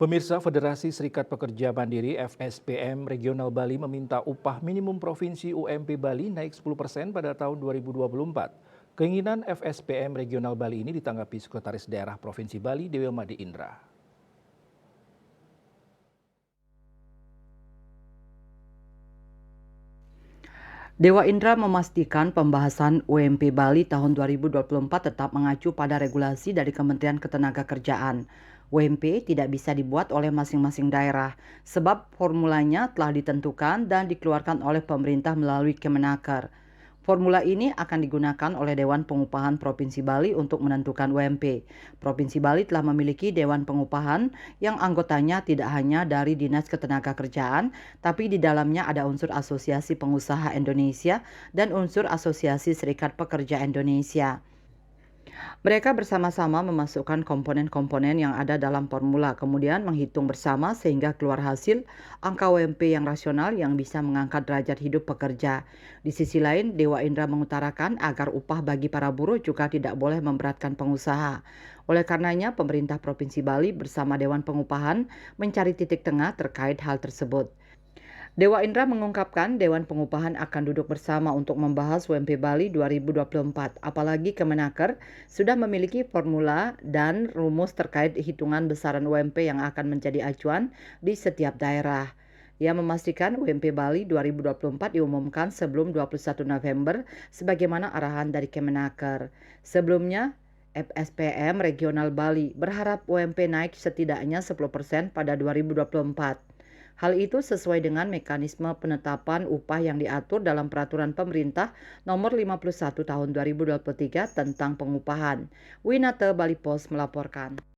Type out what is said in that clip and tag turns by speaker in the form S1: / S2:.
S1: Pemirsa Federasi Serikat Pekerja Mandiri (FSPM) Regional Bali meminta upah minimum provinsi UMP Bali naik 10% pada tahun 2024. Keinginan FSPM Regional Bali ini ditanggapi Sekretaris Daerah Provinsi Bali Dewemade Indra.
S2: Dewa Indra memastikan pembahasan UMP Bali tahun 2024 tetap mengacu pada regulasi dari Kementerian Ketenagakerjaan. UMP tidak bisa dibuat oleh masing-masing daerah, sebab formulanya telah ditentukan dan dikeluarkan oleh pemerintah melalui Kemenaker. Formula ini akan digunakan oleh Dewan Pengupahan Provinsi Bali untuk menentukan UMP. Provinsi Bali telah memiliki Dewan Pengupahan yang anggotanya tidak hanya dari Dinas Ketenagakerjaan, tapi di dalamnya ada unsur Asosiasi Pengusaha Indonesia dan unsur Asosiasi Serikat Pekerja Indonesia. Mereka bersama-sama memasukkan komponen-komponen yang ada dalam formula, kemudian menghitung bersama sehingga keluar hasil angka UMP yang rasional yang bisa mengangkat derajat hidup pekerja. Di sisi lain, Dewa Indra mengutarakan agar upah bagi para buruh juga tidak boleh memberatkan pengusaha. Oleh karenanya, pemerintah Provinsi Bali bersama Dewan Pengupahan mencari titik tengah terkait hal tersebut. Dewa Indra mengungkapkan Dewan Pengupahan akan duduk bersama untuk membahas UMP Bali 2024, apalagi Kemenaker sudah memiliki formula dan rumus terkait hitungan besaran UMP yang akan menjadi acuan di setiap daerah. Ia memastikan UMP Bali 2024 diumumkan sebelum 21 November sebagaimana arahan dari Kemenaker. Sebelumnya, FSPM Regional Bali berharap UMP naik setidaknya 10% pada 2024. Hal itu sesuai dengan mekanisme penetapan upah yang diatur dalam Peraturan Pemerintah Nomor 51 Tahun 2023 tentang Pengupahan. Winata Bali Post melaporkan.